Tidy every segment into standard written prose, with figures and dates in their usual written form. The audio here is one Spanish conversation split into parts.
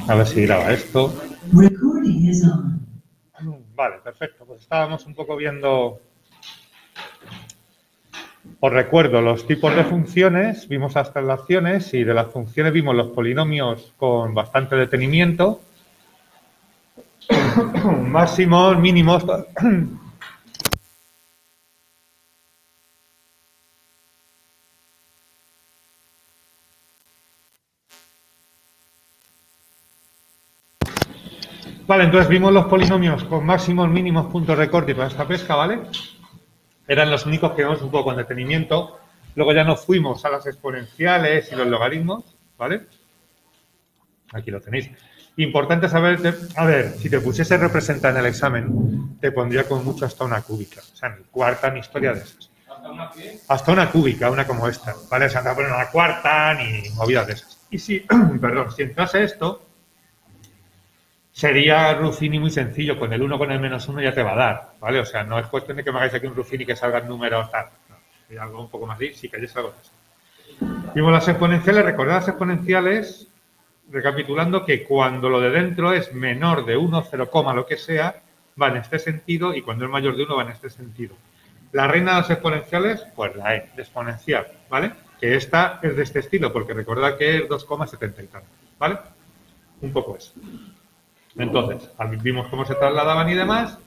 A ver si graba esto. Vale, perfecto. Pues estábamos un poco viendo... Os recuerdo los tipos de funciones, vimos las traslaciones y de las funciones vimos los polinomios con bastante detenimiento. Máximos, mínimos... Vale, entonces vimos los polinomios con máximos, mínimos, puntos de corte y toda esta pesca, ¿vale? Eran los únicos que vimos un poco con detenimiento. Luego ya nos fuimos a las exponenciales y los logaritmos, ¿vale? Aquí lo tenéis. Importante saber, a ver, si te pusiese representar en el examen, te pondría como mucho hasta una cúbica. O sea, ni cuarta ni historia de esas. ¿Hasta una qué? Hasta una cúbica, una como esta, ¿vale? O sea, no te poner una cuarta ni movidas de esas. Y si, perdón, si entrase esto, sería Ruffini muy sencillo, con el 1 con el menos 1 ya te va a dar, ¿vale? O sea, no es cuestión de que me hagáis aquí un Ruffini que salga el número tal. No, sería algo un poco más así, sí que hayáis algo de eso. Vimos las exponenciales, recordad las exponenciales, recapitulando que cuando lo de dentro es menor de 1, 0, lo que sea, va en este sentido y cuando es mayor de 1 va en este sentido. La reina de las exponenciales, pues la E, de exponencial, ¿vale? Que esta es de este estilo, porque recordad que es 2,70 y tanto, ¿vale? Un poco eso. Entonces, vimos cómo se trasladaban y demás,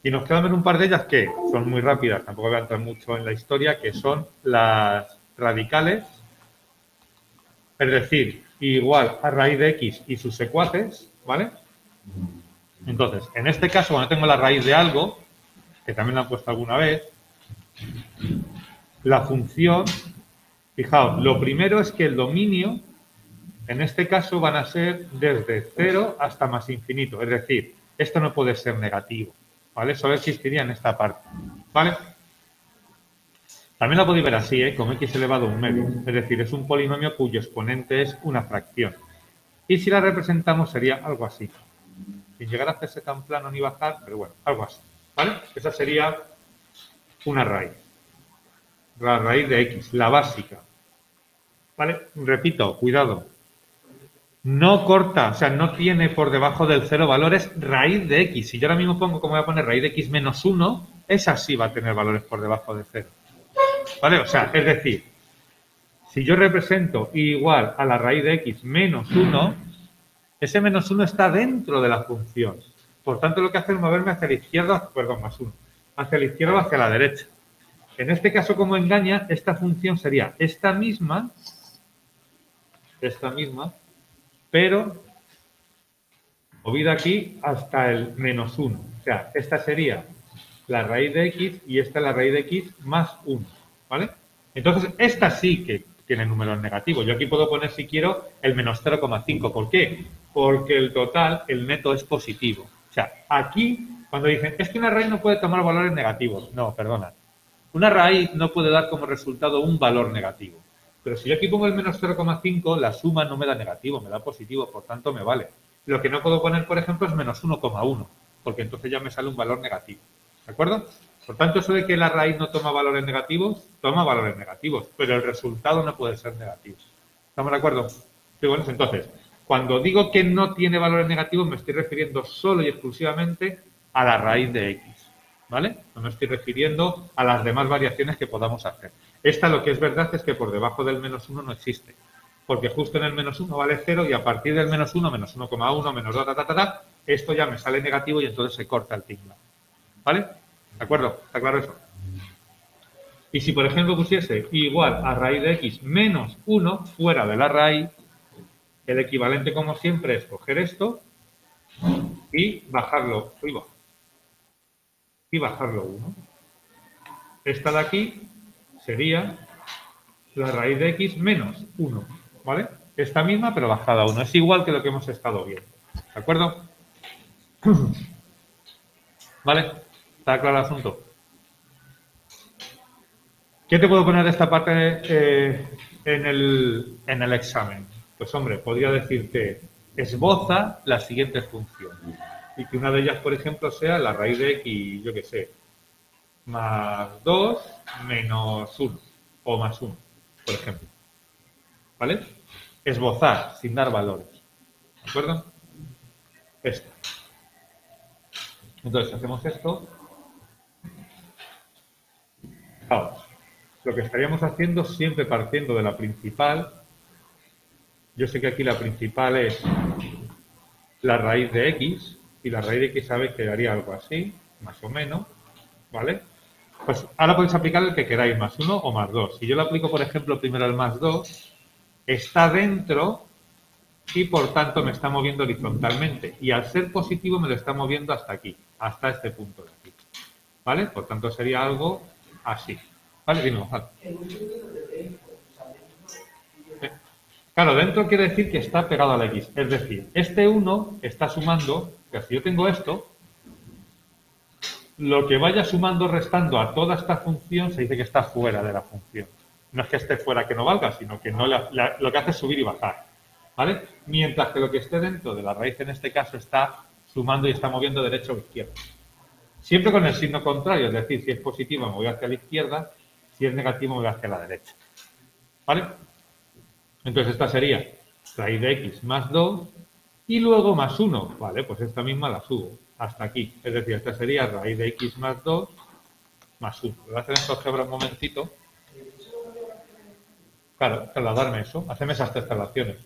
y nos quedan ver un par de ellas que son muy rápidas, tampoco voy a entrar mucho en la historia, que son las radicales, es decir, igual a raíz de x y sus secuaces, ¿vale? Entonces, en este caso, cuando tengo la raíz de algo, que también lo han puesto alguna vez, la función, fijaos, lo primero es que el dominio, en este caso, van a ser desde 0 hasta más infinito. Es decir, esto no puede ser negativo, ¿vale? Solo existiría en esta parte, ¿vale? También lo podéis ver así, ¿eh? Como x elevado a un medio. Es decir, es un polinomio cuyo exponente es una fracción. Y si la representamos sería algo así. Sin llegar a hacerse tan plano ni bajar, pero bueno, algo así, ¿vale? Esa sería una raíz. La raíz de x, la básica. ¿Vale? Repito, cuidado. No corta, o sea, no tiene por debajo del 0 valores raíz de x. Si yo ahora mismo pongo como voy a poner raíz de x menos 1, esa sí va a tener valores por debajo de 0. ¿Vale? O sea, es decir, si yo represento igual a la raíz de x menos 1, ese menos 1 está dentro de la función. Por tanto, lo que hace es moverme hacia la izquierda, perdón, más 1, hacia la izquierda o hacia la derecha. En este caso, como engaña, esta función sería esta misma, pero movida aquí hasta el menos 1. O sea, esta sería la raíz de x y esta es la raíz de x más 1, ¿vale? Entonces, esta sí que tiene números negativos. Yo aquí puedo poner, si quiero, el menos 0,5. ¿Por qué? Porque el total, el neto, es positivo. O sea, aquí, cuando dicen, es que una raíz no puede tomar valores negativos. No, perdona. Una raíz no puede dar como resultado un valor negativo. Pero si yo aquí pongo el menos 0,5, la suma no me da negativo, me da positivo, por tanto me vale. Lo que no puedo poner, por ejemplo, es menos 1,1, porque entonces ya me sale un valor negativo. ¿De acuerdo? Por tanto, eso de que la raíz no toma valores negativos, toma valores negativos, pero el resultado no puede ser negativo. ¿Estamos de acuerdo? Sí, bueno, entonces, cuando digo que no tiene valores negativos, me estoy refiriendo solo y exclusivamente a la raíz de x, ¿vale? No me estoy refiriendo a las demás variaciones que podamos hacer. Esta, lo que es verdad es que por debajo del menos 1 no existe, porque justo en el menos 1 vale 0 y a partir del menos 1, menos 1,1, menos 2, esto ya me sale negativo y entonces se corta el tinglado. ¿Vale? ¿De acuerdo? ¿Está claro eso? Y si, por ejemplo, pusiese igual a raíz de x menos 1 fuera de la raíz, el equivalente, como siempre, es coger esto y bajarlo. Y bajarlo 1. Esta de aquí sería la raíz de x menos 1. ¿Vale? Esta misma, pero bajada a 1. Es igual que lo que hemos estado viendo. ¿De acuerdo? ¿Vale? ¿Está claro el asunto? ¿Qué te puedo poner de esta parte en el examen? Pues, hombre, podría decirte, esboza las siguientes funciones. Y que una de ellas, por ejemplo, sea la raíz de x, yo qué sé, más 2 menos 1 o más 1, por ejemplo. ¿Vale? Esbozar, sin dar valores. ¿De acuerdo? esta. Entonces, hacemos esto. Claro, lo que estaríamos haciendo siempre partiendo de la principal. Yo sé que aquí la principal es la raíz de x, y la raíz de x sabéis que daría algo así, más o menos, ¿vale? Pues ahora podéis aplicar el que queráis, más 1 o más 2. Si yo le aplico, por ejemplo, primero el más 2, está dentro y por tanto me está moviendo horizontalmente. Y al ser positivo me lo está moviendo hasta aquí, hasta este punto de aquí. ¿Vale? Por tanto sería algo así. ¿Vale? Dime, Gonzalo. Claro, dentro quiere decir que está pegado a la X. Es decir, este 1 está sumando, que si yo tengo esto, lo que vaya sumando restando a toda esta función se dice que está fuera de la función. No es que esté fuera que no valga, sino que no lo que hace es subir y bajar. ¿Vale? Mientras que lo que esté dentro de la raíz en este caso está sumando y está moviendo derecha o izquierda. Siempre con el signo contrario, es decir, si es positivo me voy hacia la izquierda, si es negativo me voy hacia la derecha. ¿Vale? Entonces esta sería raíz de x más 2 y luego más 1. Vale, pues esta misma la subo hasta aquí. Es decir, esta sería raíz de x más 2 más 1. Voy a hacer esto álgebra un momentito. Claro, trasladarme eso. Haceme esas tres traslaciones.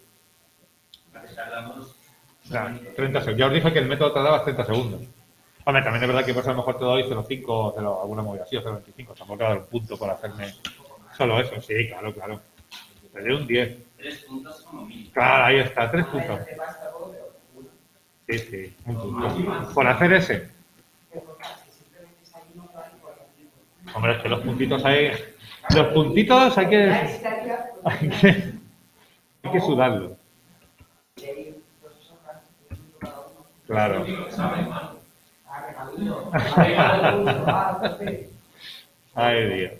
30 segundos. Ya os dije que el método tardaba 30 segundos. Hombre, también es verdad que pues a lo mejor te doy 0,5 o alguna movida así, o 0,25. Tampoco te va a dar un punto por hacerme solo eso. Sí, claro, claro. Te doy un 10. 3 puntos como mínimo. Claro, ahí está, 3 puntos. Sí, sí, un punto. Por hacer ese. Hombre, es que los puntitos hay... Los puntitos hay que sudarlos. Claro. Ay, Dios.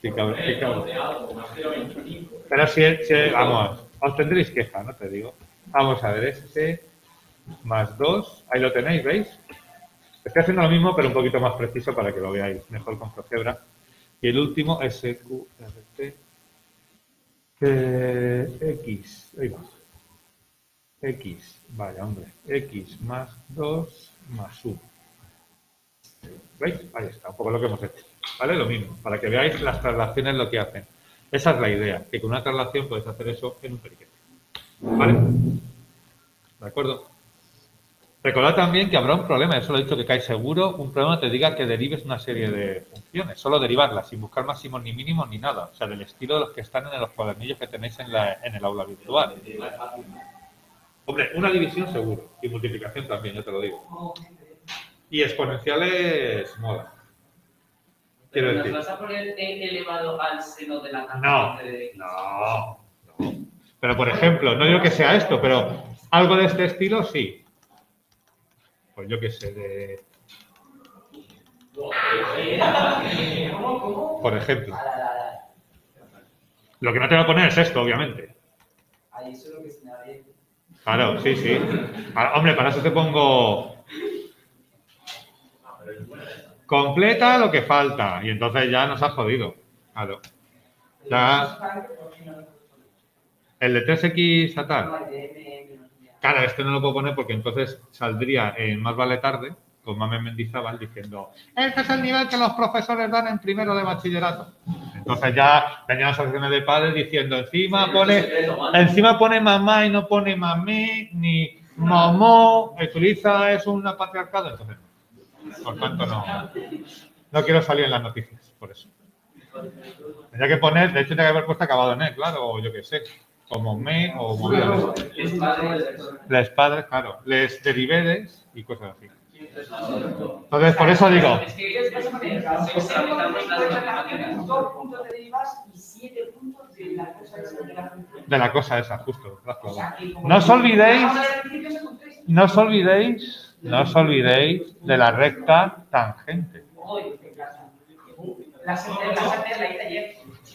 Qué cabrón, qué cabrón. Pero si, vamos, os tendréis queja, ¿no? Te digo. Vamos a ver, este más 2, ahí lo tenéis, ¿veis? Estoy haciendo lo mismo, pero un poquito más preciso para que lo veáis mejor con GeoGebra. Y el último, SQRT, X, ahí va. X, vaya, hombre, X más 2 más 1. ¿Veis? Ahí está, un poco lo que hemos hecho. ¿Vale? Lo mismo, para que veáis las traslaciones lo que hacen. Esa es la idea, que con una traslación puedes hacer eso en un periquete. ¿Vale? ¿De acuerdo? Recordad también que habrá un problema, eso lo he dicho que cae seguro, un problema te diga que derives una serie de funciones, solo derivarlas, sin buscar máximos ni mínimos ni nada. O sea, del estilo de los que están en los cuadernillos que tenéis en el aula virtual. Hombre, una división seguro, y multiplicación también, yo te lo digo. Y exponenciales mola. Quiero decir. ¿Nos vas a poner elevado al seno de la tangente? No. Pero, por ejemplo, no digo que sea esto, pero algo de este estilo sí. Pues yo qué sé, de... Por ejemplo. Lo que no te voy a poner es esto, obviamente. Claro, sí, sí. Hombre, para eso te pongo... Completa lo que falta. Y entonces ya nos has jodido. Claro. Ya... El de 3x a tal. Claro, este no lo puedo poner porque entonces saldría en Más vale tarde, con Mamen Mendizábal, diciendo este es el nivel que los profesores dan en primero de bachillerato. Entonces ya venían las asociaciones de padres diciendo encima pone mamá y no pone mamé, ni mamó, utiliza es una patriarcado. Entonces, por tanto, no quiero salir en las noticias, por eso. Tendría que poner, de hecho, tendría que haber puesto acabado en claro, o yo qué sé. Como me o movida. Les padres, claro. Les derivedes y cosas así. Entonces, por eso digo. Es que ellos vas a poner 2 puntos de derivas y 7 puntos de la cosa esa de la función. De la cosa esa, justo. No os olvidéis de la recta tangente.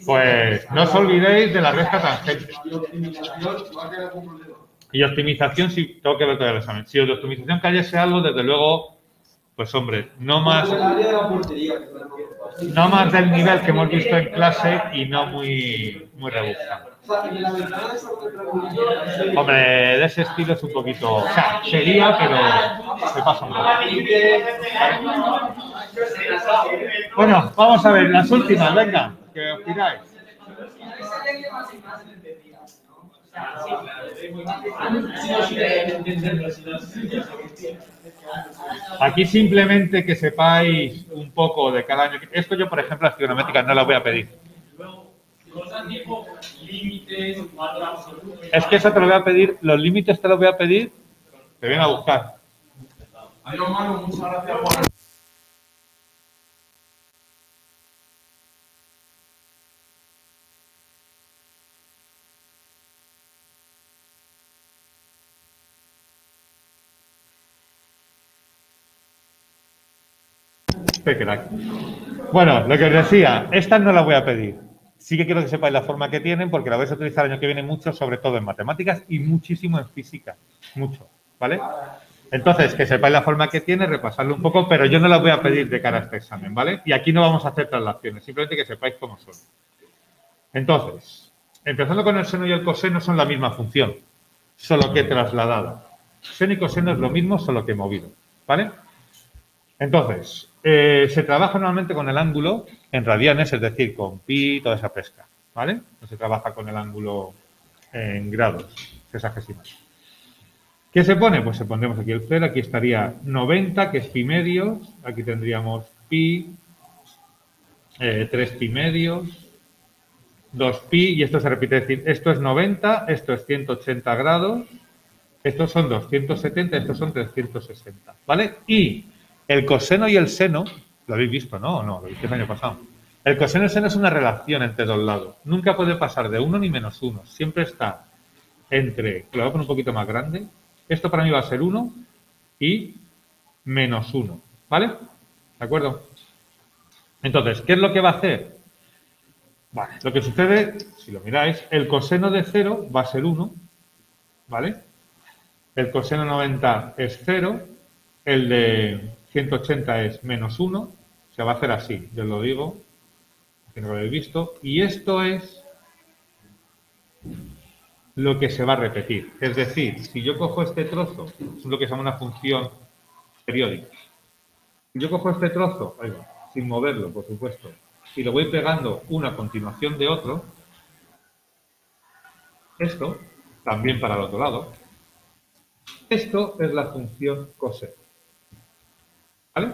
Pues no os olvidéis de la recta tangente. Y optimización, si tengo que ver todo el examen. Si de optimización cayese algo, desde luego, pues hombre, no más. No más del nivel que hemos visto en clase y no muy rebuscado. Hombre, de ese estilo es un poquito... O sea, sería, pero se pasa un poco. Bueno, vamos a ver, las últimas, venga, que os tiráis. Aquí simplemente que sepáis un poco de cada año. Esto yo, por ejemplo, las trigonométricas no las voy a pedir. Es que eso te lo voy a pedir, los límites te los voy a pedir, te vienen a buscar. Adiós, Manu, muchas gracias por... Qué crack. Bueno, lo que os decía, estas no las voy a pedir. Sí que quiero que sepáis la forma que tienen porque la vais a utilizar el año que viene mucho, sobre todo en matemáticas y muchísimo en física. Mucho, ¿vale? Entonces, que sepáis la forma que tiene, repasarlo un poco, pero yo no las voy a pedir de cara a este examen, ¿vale? Y aquí no vamos a hacer traslaciones, simplemente que sepáis cómo son. Entonces, empezando con el seno y el coseno, son la misma función, solo que trasladada. Seno y coseno es lo mismo, solo que movido, ¿vale? Entonces, se trabaja normalmente con el ángulo en radianes, es decir, con pi, toda esa pesca, ¿vale? No se trabaja con el ángulo en grados sexagesimales. ¿Qué se pone? Pues se pondremos aquí el cero, aquí estaría 90, que es pi medios, aquí tendríamos pi, 3 pi medios, 2 pi, y esto se repite, es decir, esto es 90, esto es 180 grados, estos son 270, estos son 360, ¿vale? Y el coseno y el seno, lo habéis visto, ¿no? ¿O no? Lo viste el año pasado. El coseno y el seno es una relación entre dos lados. Nunca puede pasar de 1 ni menos 1. Siempre está entre, lo voy a poner un poquito más grande, esto para mí va a ser 1 y menos 1, ¿vale? ¿De acuerdo? Entonces, ¿qué es lo que va a hacer? Vale, lo que sucede, si lo miráis, el coseno de 0 va a ser 1, ¿vale? El coseno de 90 es 0, el de 180 es menos 1, se va a hacer así, yo os lo digo, que no lo habéis visto, y esto es lo que se va a repetir. Es decir, si yo cojo este trozo, es lo que se llama una función periódica. Si yo cojo este trozo, ahí va, sin moverlo, por supuesto, y lo voy pegando uno a continuación de otro, esto, también para el otro lado, esto es la función coseno. ¿Vale?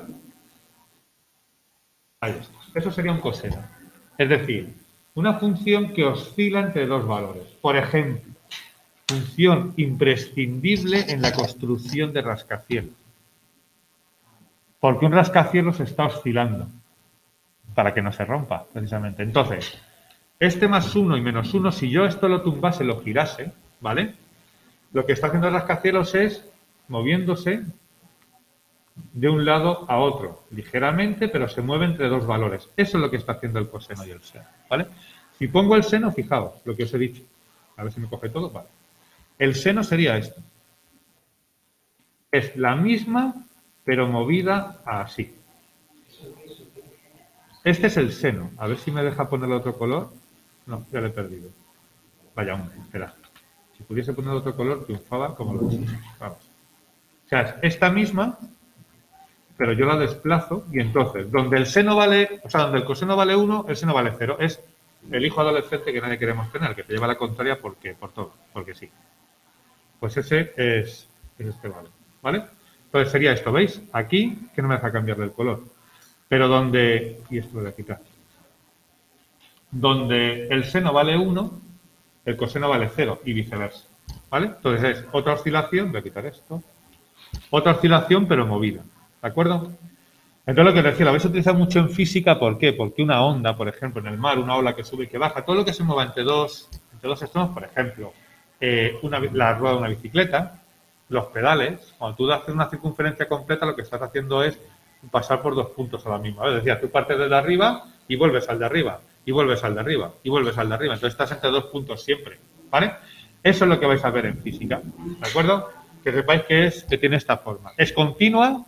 Ahí está. Eso sería un coseno. Es decir, una función que oscila entre dos valores. Por ejemplo, función imprescindible en la construcción de rascacielos. Porque un rascacielos está oscilando para que no se rompa, precisamente. Entonces, este más 1 y menos 1, si yo esto lo tumbase, lo girase, ¿vale? Lo que está haciendo el rascacielos es moviéndose de un lado a otro, ligeramente, pero se mueve entre dos valores. Eso es lo que está haciendo el coseno y el seno, ¿vale? Si pongo el seno, fijaos lo que os he dicho. A ver si me coge todo, vale. El seno sería esto. Es la misma, pero movida así. Este es el seno. A ver si me deja ponerle otro color. No, ya lo he perdido. Vaya, hombre, espera. Si pudiese poner otro color, triunfaba como lo he hecho. Vamos. O sea, es esta misma, pero yo la desplazo y entonces, donde el seno vale, o sea, donde el coseno vale 1, el seno vale 0. Es el hijo adolescente que nadie queremos tener, que te lleva a la contraria porque, por todo, porque sí. Pues ese es este valor, ¿vale? Entonces sería esto, ¿veis? Aquí, que no me deja cambiarle el color. Pero donde, y esto lo voy a quitar, donde el seno vale 1, el coseno vale 0 y viceversa, ¿vale? Entonces es otra oscilación, voy a quitar esto, otra oscilación pero movida, ¿de acuerdo? Entonces lo que decía, lo habéis utilizado mucho en física, ¿por qué? Porque una onda, por ejemplo, en el mar, una ola que sube y que baja, todo lo que se mueva entre dos extremos, por ejemplo, la rueda de una bicicleta, los pedales, cuando tú haces una circunferencia completa, lo que estás haciendo es pasar por dos puntos a la misma vez. Es decir, tú partes desde arriba y vuelves al de arriba, y vuelves al de arriba, y vuelves al de arriba. Entonces estás entre dos puntos siempre, ¿vale? Eso es lo que vais a ver en física, ¿de acuerdo? Que sepáis que tiene esta forma. Es continua,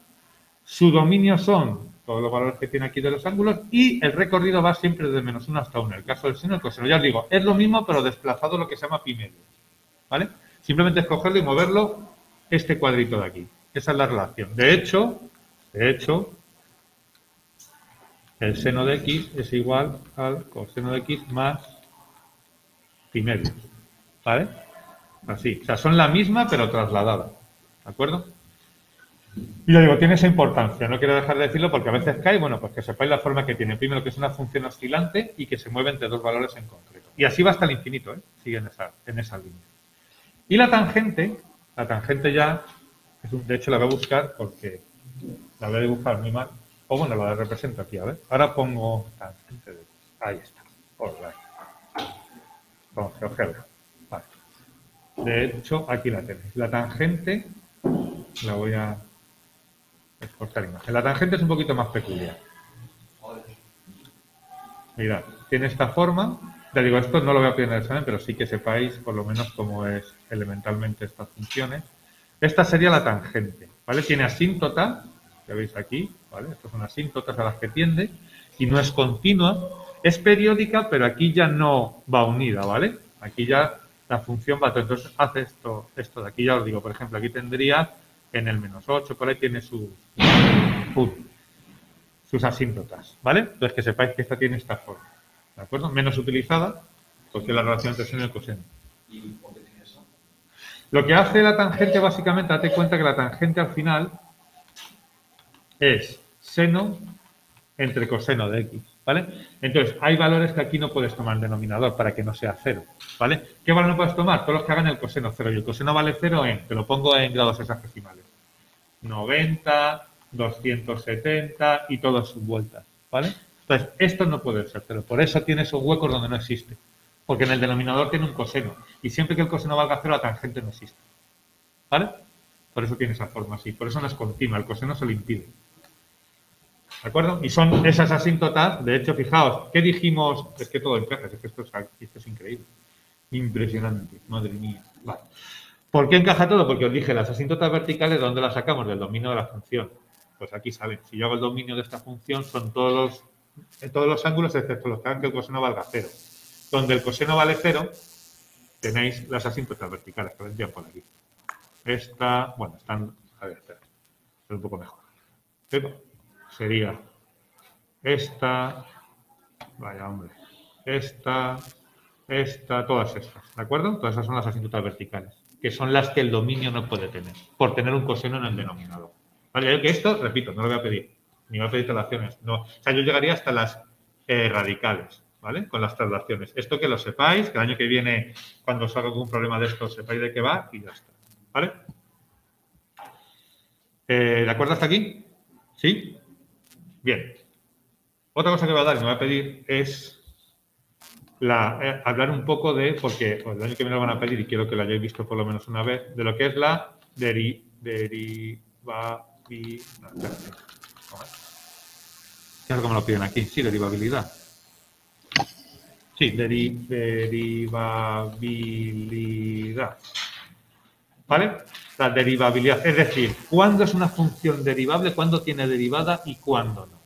su dominio son todos los valores que tiene aquí de los ángulos, y el recorrido va siempre de -1 hasta 1. El caso del seno y el coseno. Ya os digo, es lo mismo, pero desplazado lo que se llama pi medio. ¿Vale? Simplemente es cogerlo y moverlo este cuadrito de aquí. Esa es la relación. De hecho, el seno de x es igual al coseno de x más pi medio. ¿Vale? Así. O sea, son la misma, pero trasladada. ¿De acuerdo? Y ya digo, tiene esa importancia. No quiero dejar de decirlo porque a veces cae. Bueno, pues que sepáis la forma que tiene. Primero, que es una función oscilante y que se mueve entre dos valores en concreto. Y así va hasta el infinito, ¿eh? Sigue en esa línea. Y la tangente ya, de hecho la voy a buscar porque la voy a dibujar muy mal. O bueno, la represento aquí, a ver. Ahora pongo tangente de... Ahí está. Con GeoGebra. Vale. De hecho, aquí la tenéis. La tangente, la voy a exportar imagen. La tangente es un poquito más peculiar. Mirad, tiene esta forma. Ya digo, esto no lo voy a pedir en el examen, pero sí que sepáis por lo menos cómo es elementalmente estas funciones. Esta sería la tangente, ¿vale? Tiene asíntota, que veis aquí, ¿vale? Estas son asíntotas a las que tiende, y no es continua, es periódica, pero aquí ya no va unida, ¿vale? Aquí ya la función va, entonces hace esto de aquí, ya os digo, por ejemplo, aquí tendría en el -8, por ahí tiene sus asíntotas, ¿vale? Entonces que sepáis que esta tiene esta forma. ¿De acuerdo? Menos utilizada, porque es la relación entre seno y coseno. ¿Y por qué tiene eso? Lo que hace la tangente, básicamente, date cuenta que la tangente al final es seno entre coseno de x, ¿vale? Entonces, hay valores que aquí no puedes tomar en denominador para que no sea 0, ¿vale? ¿Qué valor no puedes tomar? Todos los que hagan el coseno 0. Y el coseno vale 0 te lo pongo en grados hexagesimales. 90, 270 y todas sus vueltas, ¿vale? Entonces, esto no puede ser 0. Por eso tiene esos huecos donde no existe. Porque en el denominador tiene un coseno. Y siempre que el coseno valga 0, la tangente no existe. ¿Vale? Por eso tiene esa forma así. Por eso no es continua. El coseno se lo impide. ¿De acuerdo? Y son esas asíntotas. De hecho, fijaos, ¿qué dijimos? Es que todo encaja. Es que esto es increíble. Impresionante. Madre mía. Vale. ¿Por qué encaja todo? Porque os dije, las asíntotas verticales, ¿de dónde las sacamos? Del dominio de la función. Pues aquí salen. Si yo hago el dominio de esta función, son todos los ángulos, excepto los que hagan que el coseno valga 0. Donde el coseno vale 0, tenéis las asíntotas verticales, que vendrían por aquí. Esta, bueno, están, a ver, espera, es un poco mejor. Sería esta, vaya hombre, esta, todas estas, ¿de acuerdo? Todas esas son las asíntotas verticales, que son las que el dominio no puede tener, por tener un coseno en el denominador. Vale, yo que esto, repito, no lo voy a pedir, ni voy a pedir traslaciones, no. O sea, yo llegaría hasta las radicales. ¿Vale? Con las traslaciones. Esto que lo sepáis, que el año que viene, cuando os haga algún problema de esto, sepáis de qué va y ya está. ¿Vale? ¿De acuerdo hasta aquí? ¿Sí? Bien. Otra cosa que voy a dar y me voy a pedir es hablar un poco de, porque pues, el año que viene lo van a pedir y quiero que lo hayáis visto por lo menos una vez, de lo que es la derivabilidad. ¿Qué es como lo piden aquí? Sí, derivabilidad. Sí, derivabilidad. ¿Vale? La derivabilidad. Es decir, ¿cuándo es una función derivable? ¿Cuándo tiene derivada? ¿Y cuándo no?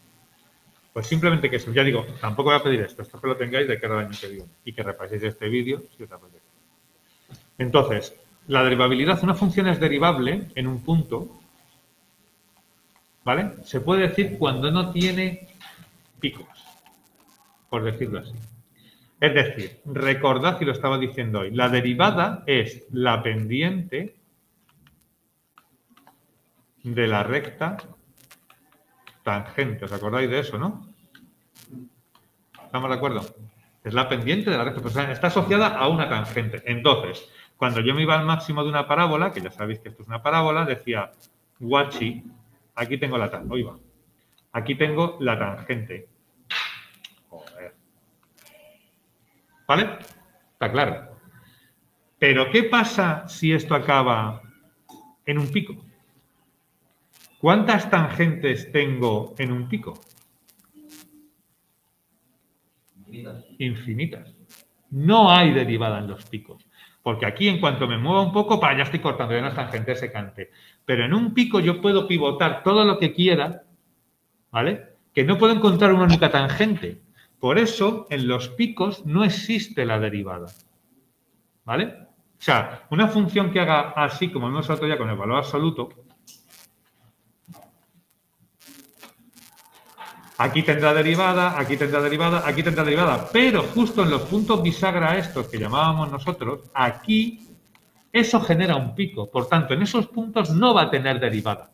Pues simplemente que eso. Ya digo, tampoco voy a pedir esto. Esto que lo tengáis de cara al año que viene. Y que repaséis este vídeo si os apetece. Entonces, la derivabilidad. Una función es derivable en un punto. ¿Vale? Se puede decir cuando no tiene picos. Por decirlo así. Es decir, recordad, y lo estaba diciendo hoy, la derivada es la pendiente de la recta tangente. ¿Os acordáis de eso, no? ¿Estamos de acuerdo? Es la pendiente de la recta. Pues está asociada a una tangente. Entonces, cuando yo me iba al máximo de una parábola, que ya sabéis que esto es una parábola, decía, guachi, aquí tengo la tangente. Oiga, aquí tengo la tangente. Joder. ¿Vale? Está claro. Pero, ¿qué pasa si esto acaba en un pico? ¿Cuántas tangentes tengo en un pico? Infinitas. No hay derivada en los picos. Porque aquí, en cuanto me mueva un poco, ya estoy cortando de unas tangentes secante. Pero en un pico yo puedo pivotar todo lo que quiera ¿vale? Que no puedo encontrar una única tangente. Por eso, en los picos no existe la derivada, ¿vale? O sea, una función que haga así, como hemos otro ya con el valor absoluto, aquí tendrá derivada, aquí tendrá derivada, aquí tendrá derivada, pero justo en los puntos bisagra estos que llamábamos nosotros, aquí eso genera un pico. Por tanto, en esos puntos no va a tener derivada.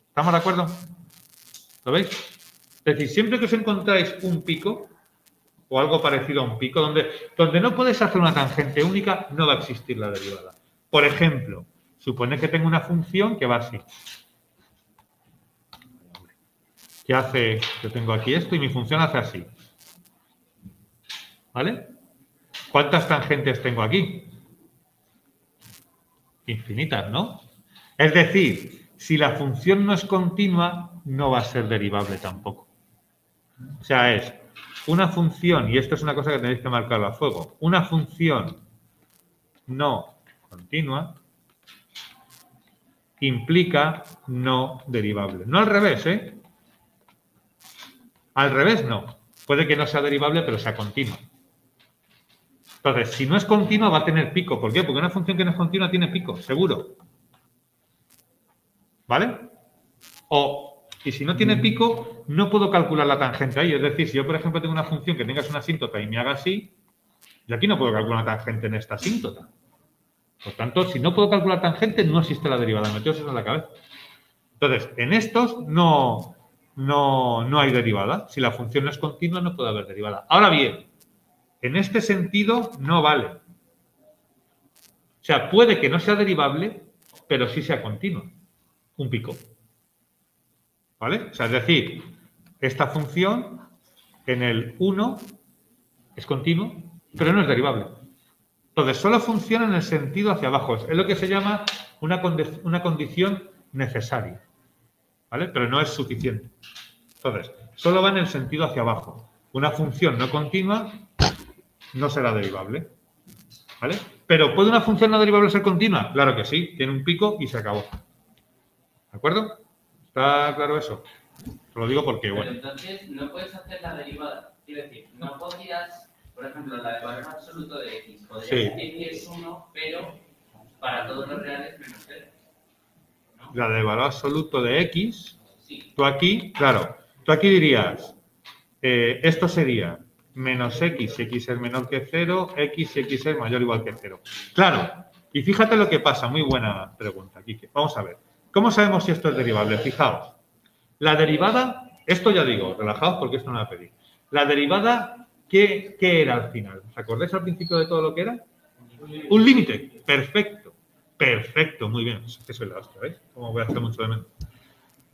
¿Estamos de acuerdo? ¿Lo veis? Es decir, siempre que os encontráis un pico o algo parecido a un pico, donde no podéis hacer una tangente única, no va a existir la derivada. Por ejemplo, supone que tengo una función que va así. Que hace, yo tengo aquí esto y mi función hace así. ¿Vale? ¿Cuántas tangentes tengo aquí? Infinitas, ¿no? Es decir, si la función no es continua, no va a ser derivable tampoco. O sea, es una función, y esto es una cosa que tenéis que marcarlo a fuego, una función no continua implica no derivable. No al revés, ¿eh? Al revés no. Puede que no sea derivable, pero sea continua. Entonces, si no es continua, va a tener pico. ¿Por qué? Porque una función que no es continua tiene pico, seguro. ¿Vale? Y si no tiene pico, no puedo calcular la tangente ahí. Es decir, si yo, por ejemplo, tengo una función que tenga una asíntota y me haga así, yo aquí no puedo calcular una tangente en esta asíntota. Por tanto, si no puedo calcular tangente, no existe la derivada. Meteos eso en la cabeza. Entonces, en estos no hay derivada. Si la función no es continua, no puede haber derivada. Ahora bien, en este sentido no vale. O sea, puede que no sea derivable, pero sí sea continua. Un pico. ¿Vale? O sea, es decir, esta función en el 1 es continuo, pero no es derivable. Entonces, solo funciona en el sentido hacia abajo. Es lo que se llama una condición necesaria. ¿Vale? Pero no es suficiente. Entonces, solo va en el sentido hacia abajo. Una función no continua no será derivable. ¿Vale? Pero ¿puede una función no derivable ser continua? Claro que sí. Tiene un pico y se acabó. ¿De acuerdo? ¿Está claro eso? Te lo digo porque, bueno. Pero entonces no puedes hacer la derivada. Quiero decir, no podrías, por ejemplo, la de valor absoluto de x. Podrías Sí. decir que es 1, pero para todos los reales menos 0. ¿No? La de valor absoluto de x, Sí. tú aquí, claro, tú aquí dirías, esto sería menos x si x es menor que 0, x si x es mayor o igual que 0. Claro, y fíjate lo que pasa, muy buena pregunta, Quique. Vamos a ver, ¿cómo sabemos si esto es derivable? Fijaos, la derivada, esto ya digo, relajaos porque esto no la pedí. La derivada, ¿qué era al final? ¿Os acordáis al principio de todo lo que era? Un límite, perfecto. Perfecto, muy bien. Es que soy la hostia, ¿veis? Como voy a hacer mucho de menos.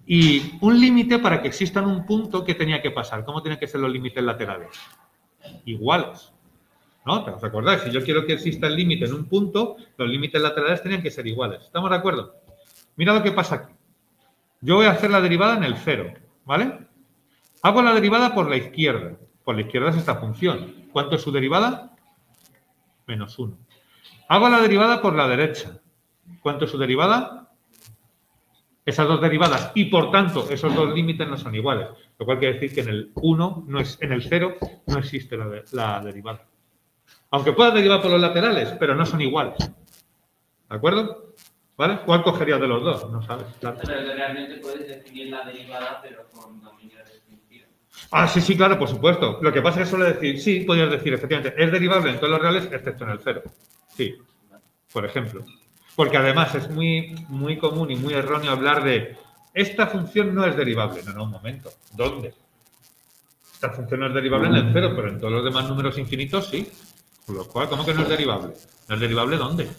Y un límite para que exista un punto, ¿qué tenía que pasar? ¿Cómo tienen que ser los límites laterales? Iguales. ¿No? ¿Os acordáis? Si yo quiero que exista el límite en un punto, los límites laterales tenían que ser iguales. ¿Estamos de acuerdo? Mira lo que pasa aquí. Yo voy a hacer la derivada en el 0, ¿vale? Hago la derivada por la izquierda. Por la izquierda es esta función. ¿Cuánto es su derivada? Menos 1. Hago la derivada por la derecha. ¿Cuánto es su derivada? Esas dos derivadas y, por tanto, esos dos límites no son iguales. Lo cual quiere decir que en el 1, en el 0, no existe la derivada. Aunque pueda derivar por los laterales, pero no son iguales. ¿De acuerdo? ¿Vale? ¿Cuál cogerías de los dos? No sabes. Claro. Pero que realmente puedes definir la derivada, pero con dominio restringido. Ah, sí, sí, claro, por supuesto. Lo que pasa es que suele decir, sí, podrías decir, efectivamente, es derivable en todos los reales, excepto en el 0. Sí, por ejemplo. Porque además es muy común y muy erróneo hablar de esta función no es derivable. No, un momento. ¿Dónde? Esta función no es derivable en el 0, pero en todos los demás números infinitos sí. Con lo cual, ¿cómo que no es derivable? ¿No es derivable dónde?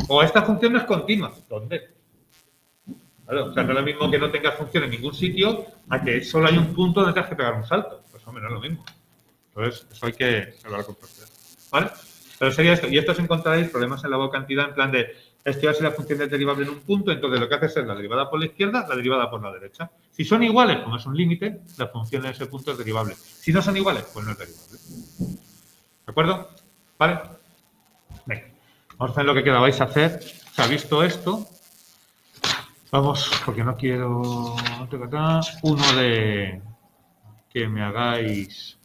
O esta función no es continua. ¿Dónde? Claro, o sea, no es lo mismo que no tengas función en ningún sitio a que solo hay un punto donde tengas que pegar un salto. Pues hombre, no es lo mismo. Entonces, eso hay que hablar con propiedad. ¿Vale? Pero sería esto. Y esto os encontraréis problemas en la vocantidad en plan de estudiar si la función es derivable en un punto, entonces lo que haces es la derivada por la izquierda, la derivada por la derecha. Si son iguales, como es un límite, la función en ese punto es derivable. Si no son iguales, pues no es derivable. ¿De acuerdo? ¿Vale? Venga. Vamos a hacer lo que queda. Vais a hacer. Se ha visto esto. Vamos, porque no quiero... Uno de... Que me hagáis...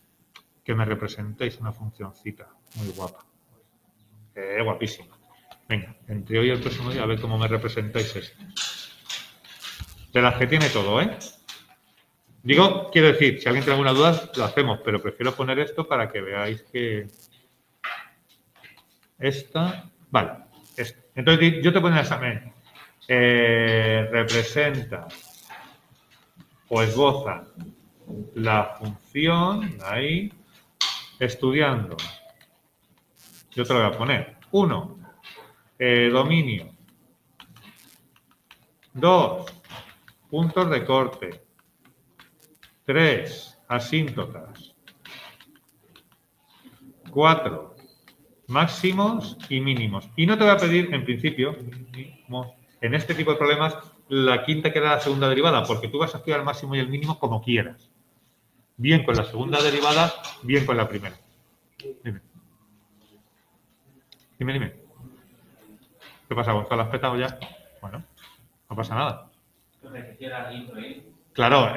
Que me representéis una funcioncita muy guapa. Guapísima. Venga, entre hoy y el próximo día a ver cómo me representáis esto. De las que tiene todo, ¿eh? Digo, quiero decir, si alguien tiene alguna duda, lo hacemos, pero prefiero poner esto para que veáis que... Esta... Vale, esto. Entonces, yo te pongo en el examen. Representa o esboza la función, ahí, estudiando. Yo te lo voy a poner. 1, dominio. 2, puntos de corte. 3, asíntotas. 4, máximos y mínimos. Y no te voy a pedir, en principio, en este tipo de problemas, la quinta que era la segunda derivada, porque tú vas a estudiar el máximo y el mínimo como quieras. Bien con la segunda derivada, bien con la primera. Dime. Dime. ¿Qué pasa, Gonzalo? ¿Has petado ya? Bueno, no pasa nada. Claro,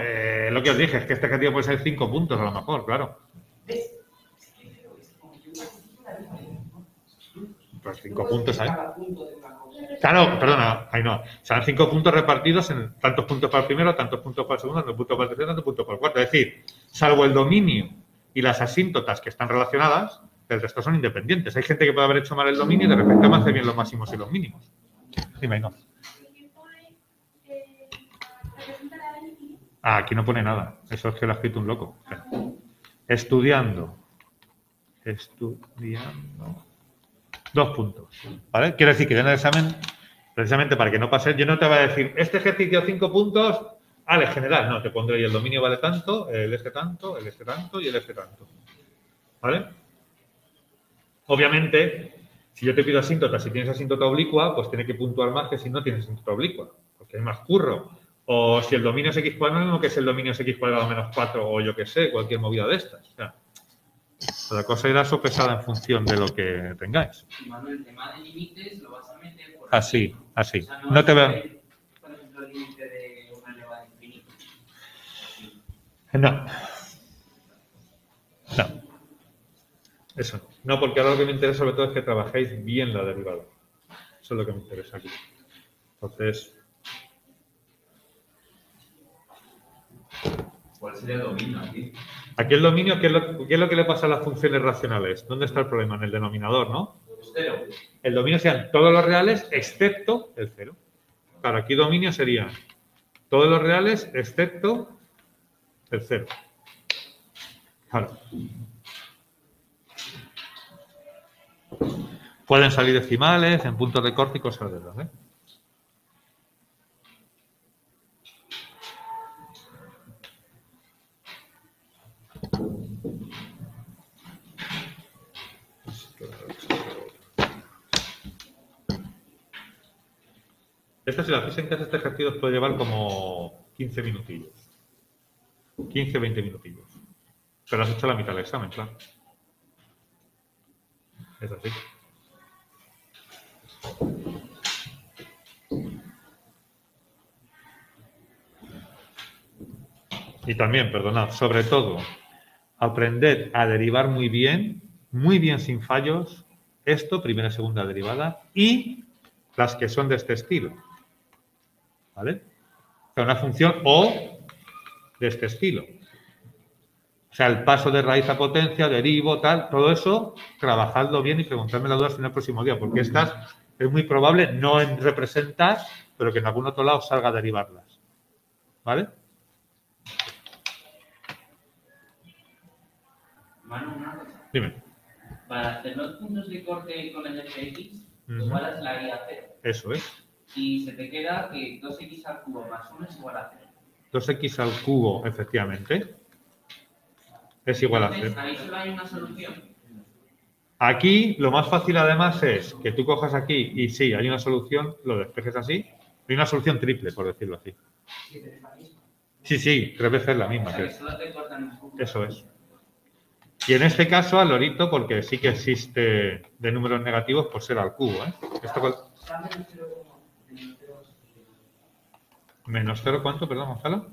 lo que os dije es que este ejercicio puede ser 5 puntos a lo mejor, claro. Pues 5 puntos ahí. Claro, perdona, ahí no. Serán 5 puntos repartidos en tantos puntos para el primero, tantos puntos para el segundo, tantos puntos para el tercero, tantos puntos para el cuarto. Es decir, salvo el dominio y las asíntotas que están relacionadas, el resto son independientes. Hay gente que puede haber hecho mal el dominio y de repente me hace bien los máximos y los mínimos. Dime, no. Ah, aquí no pone nada. Eso es que lo ha escrito un loco. Estudiando. 2 puntos. ¿Vale? Quiero decir que yo en el examen, precisamente para que no pase, yo no te voy a decir, este ejercicio 5 puntos, al general. No, te pondré y el dominio vale tanto, el este tanto, el este tanto y el este tanto. ¿Vale? Obviamente, si yo te pido asíntota, si tienes asíntota oblicua, pues tiene que puntuar más que si no tienes asíntota oblicua, porque hay más curro. O si el dominio es x cuadrado, que es el dominio es x cuadrado menos 4, o yo que sé, cualquier movida de estas. O sea, la cosa irá sopesada en función de lo que tengáis. Y Manuel, el tema de límites lo vas a meter por así. O sea, no te veo. Por ejemplo, el límite de una elevada a infinito. No. Eso no. No, porque ahora lo que me interesa sobre todo es que trabajéis bien la derivada. Eso es lo que me interesa aquí. Entonces... ¿Cuál sería el dominio aquí? Aquí el dominio, ¿qué es lo que le pasa a las funciones racionales? ¿Dónde está el problema? En el denominador, ¿no? Cero. El dominio serían todos los reales excepto el cero. Claro, aquí dominio sería todos los reales excepto el cero. Claro. Pueden salir decimales en puntos de corte y cosas de esas, ¿eh? Esta, si la hacéis en casa, este ejercicio os puede llevar como 15 minutillos. 15, 20 minutillos. Pero has hecho la mitad del examen, claro. Es así. Y también, perdonad, sobre todo, aprended a derivar muy bien sin fallos, esto, primera y segunda derivada, y las que son de este estilo. ¿Vale? O sea, una función o de este estilo. O sea, el paso de raíz a potencia, derivo, tal, todo eso, trabajadlo bien y preguntadme las dudas en el próximo día, porque estas es muy probable no en representar, pero que en algún otro lado salga a derivarlas. ¿Vale? Manu, una cosa. Dime. Para hacer los puntos de corte con el fx, igualas la y a 0. Eso es. Y se te queda que 2x al cubo más 1 es igual a 0. 2x al cubo, efectivamente, es igual a 0. Ahí solo hay una solución. Aquí, lo más fácil además es que tú cojas aquí y sí, hay una solución, lo despejes así. Hay una solución triple, por decirlo así. Sí, 3 veces la misma. O sea, que solo te cortan un punto. Eso es. Y en este caso, al lorito, porque sí que existe de números negativos, pues será al cubo, ¿eh? Esto Menos 0, ¿cuánto? Perdón, Gonzalo.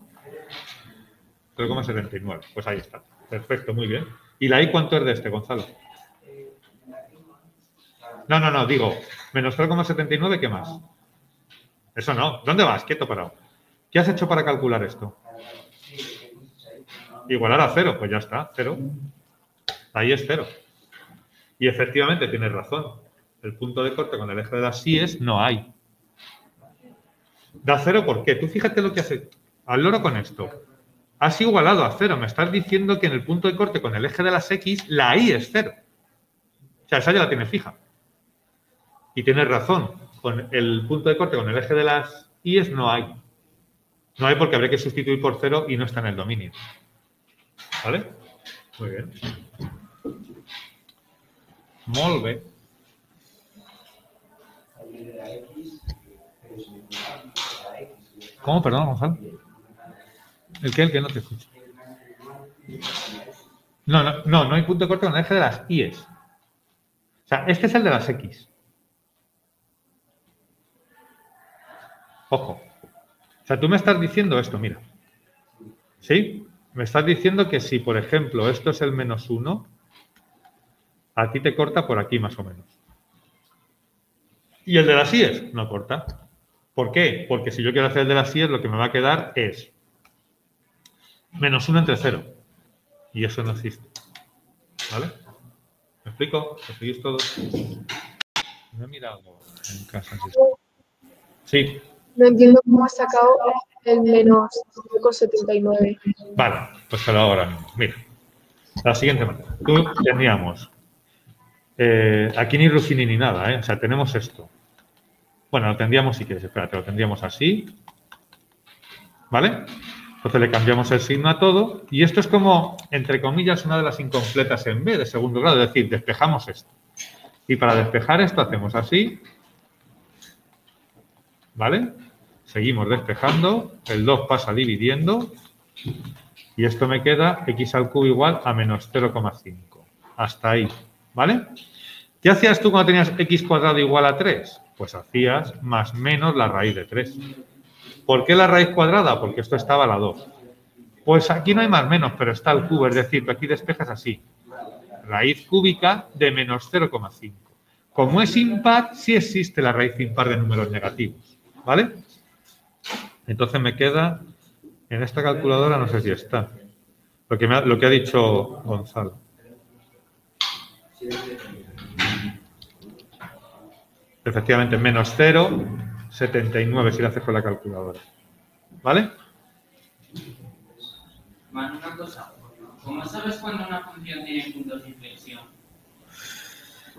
0,79. Pues ahí está. Perfecto, muy bien. ¿Y la I cuánto es de este, Gonzalo? No, digo, menos 0,79, ¿qué más? Eso no. ¿Dónde vas? Quieto, parado. ¿Qué has hecho para calcular esto? Igualar a 0, pues ya está, 0. Ahí es 0. Y efectivamente tienes razón. El punto de corte con el eje de las síes no hay. Da 0, ¿por qué? Tú fíjate lo que hace al loro con esto. Has igualado a 0. Me estás diciendo que en el punto de corte con el eje de las X, la I es 0. O sea, esa ya la tienes fija. Y tienes razón. Con el punto de corte con el eje de las I's no hay. No hay porque habría que sustituir por 0 y no está en el dominio. ¿Vale? Muy bien. Molt bé. ¿Cómo? Perdón, Gonzalo. ¿El qué? El que no te escucho. No hay punto de corte con el eje de las I's. O sea, este es el de las X. Ojo. O sea, tú me estás diciendo esto, mira. ¿Sí? Me estás diciendo que si, por ejemplo, esto es el menos 1, a ti te corta por aquí más o menos. ¿Y el de las I's? No corta. ¿Por qué? Porque si yo quiero hacer el de las I's, lo que me va a quedar es menos 1 entre 0. Y eso no existe. ¿Vale? ¿Me explico? ¿Lo seguís todos? No he mirado en casa. Sí. No entiendo cómo has sacado el menos 5,79. Vale, pues te lo hago ahora mismo. Mira, la siguiente manera. Tú teníamos aquí ni Ruffini ni nada, ¿eh? O sea, tenemos esto. Bueno, lo tendríamos, si quieres, espérate, lo tendríamos así. ¿Vale? Entonces le cambiamos el signo a todo. Y esto es como, entre comillas, una de las incompletas en B de segundo grado. Es decir, despejamos esto. Y para despejar esto hacemos así. ¿Vale? Seguimos despejando. El 2 pasa dividiendo. Y esto me queda x al cubo igual a menos 0,5. Hasta ahí. ¿Vale? ¿Qué hacías tú cuando tenías x cuadrado igual a 3? Pues hacías más menos la raíz de 3. ¿Por qué la raíz cuadrada? Porque esto estaba a la 2. Pues aquí no hay más menos, pero está el cubo. Es decir, aquí despejas así. Raíz cúbica de menos 0,5. Como es impar, sí existe la raíz impar de números negativos. ¿Vale? Entonces me queda, en esta calculadora no sé si está, lo que ha dicho Gonzalo. Efectivamente, menos 0,79 si lo haces con la calculadora. ¿Vale? Manu, una cosa. ¿Cómo sabes cuando una función tiene puntos de inflexión?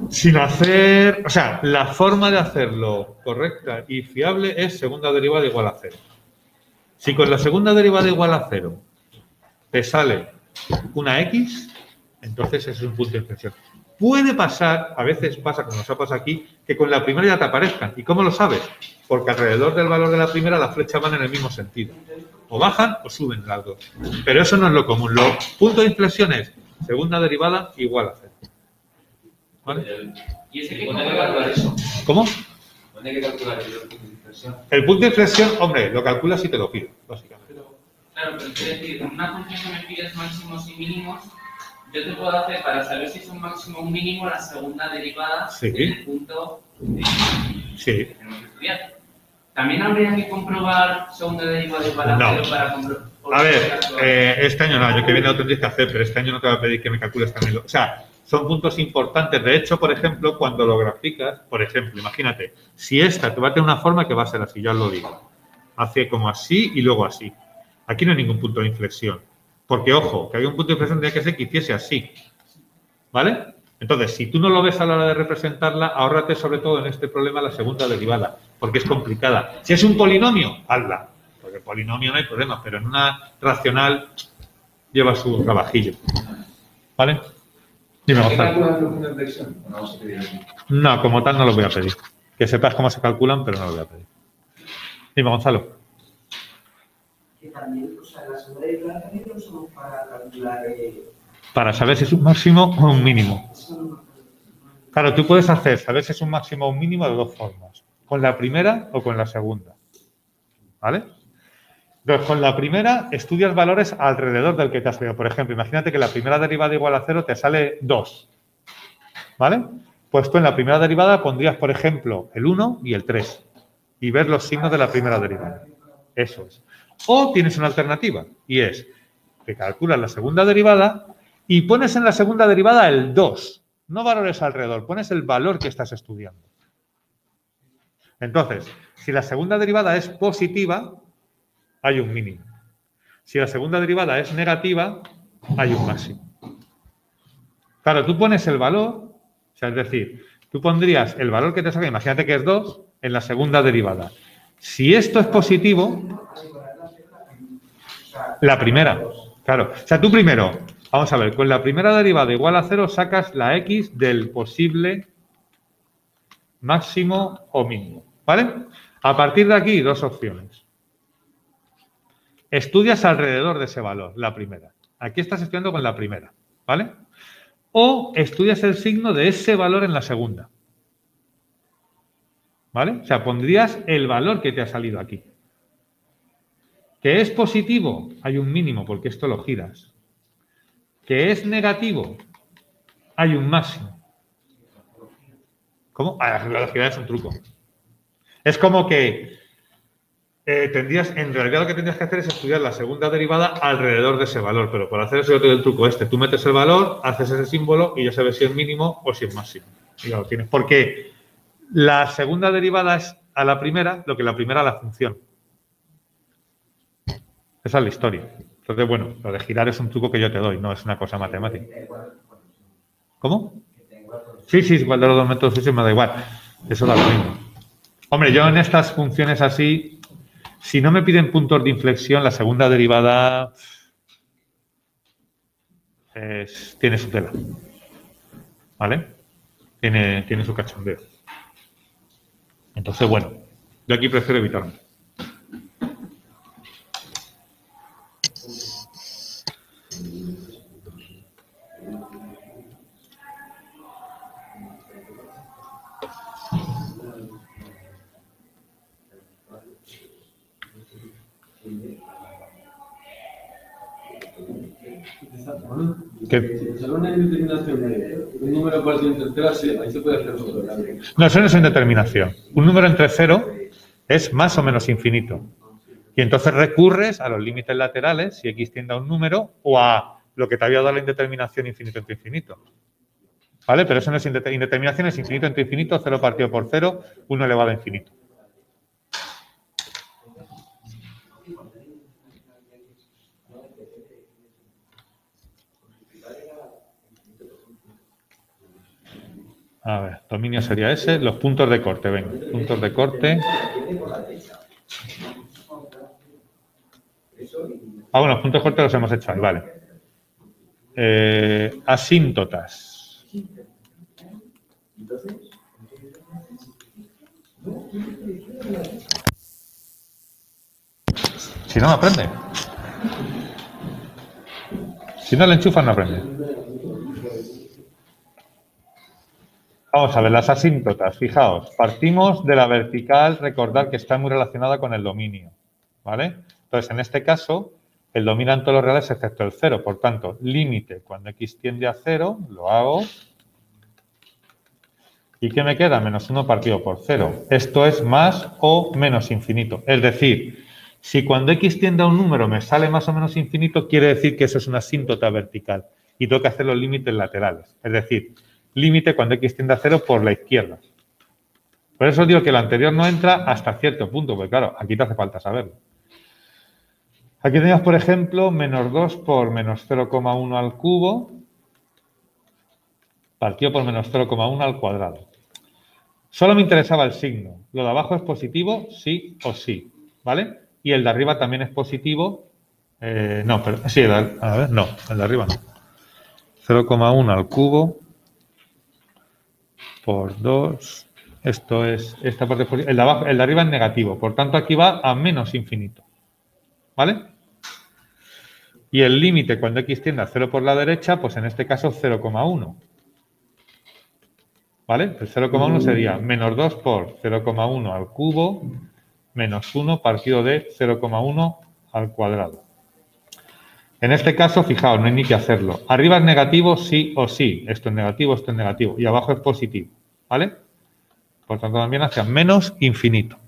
Sin hacer... O sea, la forma de hacerlo correcta y fiable es segunda derivada igual a 0. Si con la segunda derivada igual a 0 te sale una x, entonces ese es un punto de inflexión. Puede pasar, a veces pasa, como nos ha pasado aquí, que con la primera ya te aparezcan. ¿Y cómo lo sabes? Porque alrededor del valor de la primera las flechas van en el mismo sentido. O bajan o suben las dos. Pero eso no es lo común. Lo punto de inflexión es segunda derivada igual a 0. ¿Vale? ¿Y ese que ¿Dónde hay que calcular eso? ¿Cómo? ¿Dónde hay que calcular el punto de inflexión? El punto de inflexión, hombre, lo calculas si te lo pido, básicamente. Claro, pero quiero decir, en una función que me pides máximos y mínimos, yo te puedo hacer, para saber si es un máximo o un mínimo, la segunda derivada Sí. del punto Sí. que tenemos que estudiar. ¿También habría que comprobar segunda derivada igual a No. 0 para comprobar? A ver, este año no, el año que viene lo tendréis que hacer, pero este año no te va a pedir que me calcules también. O sea, son puntos importantes. De hecho, por ejemplo, cuando lo graficas, por ejemplo, imagínate, si esta te va a tener una forma que va a ser así, ya os lo digo. Hace como así y luego así. Aquí no hay ningún punto de inflexión. Porque, ojo, que había un punto de inflexión tenía que ser que hiciese así. ¿Vale? Entonces, si tú no lo ves a la hora de representarla, ahórrate sobre todo en este problema la segunda derivada, porque es complicada. Si es un polinomio, hazla. Porque el polinomio no hay problema, pero en una racional lleva su trabajillo. ¿Vale? Dime, ¿Hay que Gonzalo. calcular el punto de inflexión? ¿O no vamos a pedir aquí? No, como tal no lo voy a pedir. Que sepas cómo se calculan, pero no lo voy a pedir. Dime, Gonzalo. Que también, o sea, la segunda derivada también lo usamos para calcular. Para saber si es un máximo o un mínimo. Claro, tú puedes hacer saber si es un máximo o un mínimo de dos formas. Con la primera o con la segunda. ¿Vale? Entonces, con la primera estudias valores alrededor del que te has salido. Por ejemplo, imagínate que la primera derivada igual a 0 te sale 2. ¿Vale? Pues tú en la primera derivada pondrías, por ejemplo, el 1 y el 3. Y ver los signos de la primera derivada. Eso es. O tienes una alternativa. Y es que calculas la segunda derivada y pones en la segunda derivada el 2. No valores alrededor. Pones el valor que estás estudiando. Entonces, si la segunda derivada es positiva, hay un mínimo. Si la segunda derivada es negativa, hay un máximo. Claro, tú pones el valor, o sea, es decir, tú pondrías el valor que te saca, imagínate que es 2, en la segunda derivada. Si esto es positivo, la primera, claro. O sea, tú primero, vamos a ver, con la primera derivada igual a 0 sacas la x del posible máximo o mínimo, ¿vale? A partir de aquí, dos opciones. Estudias alrededor de ese valor, la primera. Aquí estás estudiando con la primera, ¿vale? O estudias el signo de ese valor en la segunda. ¿Vale? O sea, pondrías el valor que te ha salido aquí. ¿Que es positivo? Hay un mínimo, porque esto lo giras. ¿Que es negativo? Hay un máximo. ¿Cómo? La girar es un truco. Es como que en realidad lo que tendrías que hacer es estudiar la segunda derivada alrededor de ese valor, pero por hacer eso yo te doy el truco este. Tú metes el valor, haces ese símbolo y ya sabes si es mínimo o si es máximo. Y ya lo tienes. Porque la segunda derivada es a la primera lo que la primera a la función. Esa es la historia. Entonces, bueno, lo de girar es un truco que yo te doy, no es una cosa matemática. ¿Cómo? Sí, igual de los dos métodos sí me da igual. Eso da lo mismo. Hombre, yo en estas funciones así, si no me piden puntos de inflexión, la segunda derivada tiene su tela. ¿Vale? Tiene su cachondeo. Entonces, bueno, yo aquí prefiero evitarlo. Si te sale una indeterminación de un número partido entre clase, ahí se puede hacer todo. No, eso no es indeterminación. Un número entre 0 es más o menos infinito. Y entonces recurres a los límites laterales, si x tiende a un número, o a lo que te había dado la indeterminación infinito entre infinito. ¿Vale? Pero eso no es indeterminación, es infinito entre infinito, 0 partido por 0, 1 elevado a infinito. A ver, dominio sería ese. Los puntos de corte, venga. Puntos de corte. Bueno, los puntos de corte los hemos hecho ahí, vale. Asíntotas. Si no, no aprende. Si no le enchufan, no aprende. Vamos a ver, las asíntotas, fijaos, partimos de la vertical, recordad que está muy relacionada con el dominio, ¿vale? Entonces, en este caso, el dominio en todos los reales excepto el 0, por tanto, límite cuando x tiende a 0, lo hago. ¿Y qué me queda? Menos 1 partido por 0. Esto es más o menos infinito. Es decir, si cuando x tiende a un número me sale más o menos infinito, quiere decir que eso es una asíntota vertical y tengo que hacer los límites laterales. Es decir, límite cuando x tiende a 0 por la izquierda. Por eso digo que lo anterior no entra hasta cierto punto, porque claro, aquí te hace falta saberlo. Aquí tenemos, por ejemplo, menos 2 por menos 0,1 al cubo partido por menos 0,1 al cuadrado. Solo me interesaba el signo. Lo de abajo es positivo, sí o sí, ¿vale? Y el de arriba también es positivo. No, pero sí, a ver, no, el de arriba no. 0,1 al cubo por 2. Esto es, esta parte es positiva. El de arriba es negativo, por tanto aquí va a menos infinito. ¿Vale? Y el límite cuando x tiende a 0 por la derecha, pues en este caso 0,1. ¿Vale? El 0,1 sería menos 2 por 0,1 al cubo menos 1 partido de 0,1 al cuadrado. En este caso, fijaos, no hay ni que hacerlo. Arriba es negativo sí o sí. Esto es negativo, esto es negativo. Y abajo es positivo, ¿vale? Por tanto, también hacia menos infinito.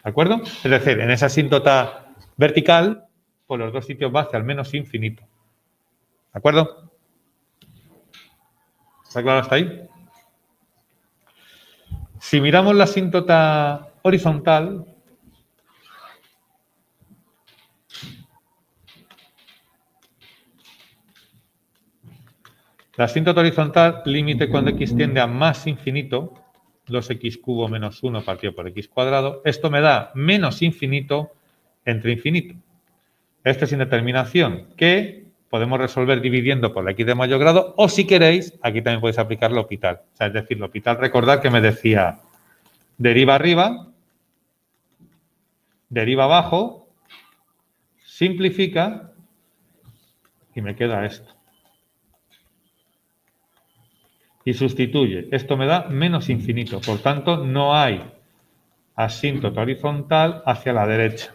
¿De acuerdo? Es decir, en esa asíntota vertical, por los dos sitios va hacia el menos infinito. ¿De acuerdo? ¿Está claro hasta ahí? Si miramos la asíntota horizontal, la asíntota horizontal, límite cuando x tiende a más infinito, 2x cubo menos 1 partido por x cuadrado, esto me da menos infinito entre infinito. Esto es indeterminación que podemos resolver dividiendo por la x de mayor grado o, si queréis, aquí también podéis aplicar L'Hopital. O sea, es decir, L'Hopital, recordad que me decía deriva arriba, deriva abajo, simplifica y me queda esto. Y sustituye. Esto me da menos infinito. Por tanto, no hay asíntota horizontal hacia la derecha.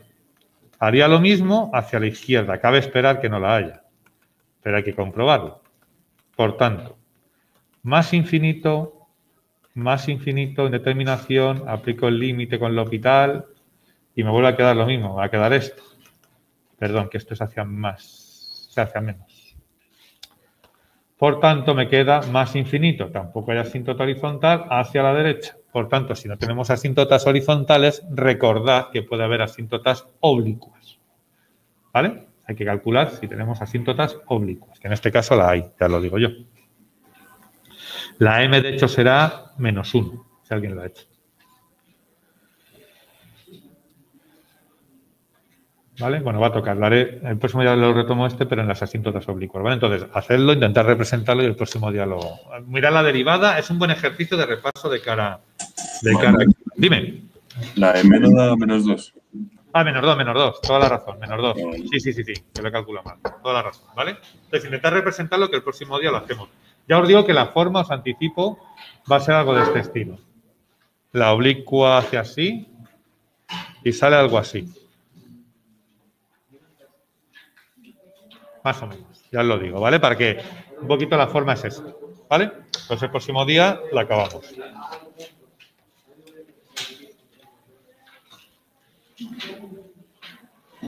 Haría lo mismo hacia la izquierda. Cabe esperar que no la haya. Pero hay que comprobarlo. Por tanto, más infinito, en determinación, aplico el límite con L'Hopital y me vuelve a quedar lo mismo. Me va a quedar esto. Perdón, que esto es hacia más, o sea, hacia menos. Por tanto, me queda más infinito. Tampoco hay asíntota horizontal hacia la derecha. Por tanto, si no tenemos asíntotas horizontales, recordad que puede haber asíntotas oblicuas. ¿Vale? Hay que calcular si tenemos asíntotas oblicuas, que en este caso la hay, ya lo digo yo. La m, de hecho, será menos 1, si alguien lo ha hecho. ¿Vale? Bueno, va a tocar. Lo haré, el próximo día lo retomo pero en las asíntotas oblicuas. ¿Vale? Entonces, hacedlo, intentar representarlo y el próximo día lo... Mirad la derivada, es un buen ejercicio de repaso de cara... Dime. La m no da menos 2. Ah, menos 2, toda la razón, menos 2. Sí, que lo he calculado mal, toda la razón, ¿vale? Entonces, intentar representarlo que el próximo día lo hacemos. Ya os digo que la forma, os anticipo, va a ser algo de este estilo. La oblicua hacia así y sale algo así. Más o menos, ya os lo digo, ¿vale? Para que un poquito la forma es esta, ¿vale? Entonces el próximo día la acabamos.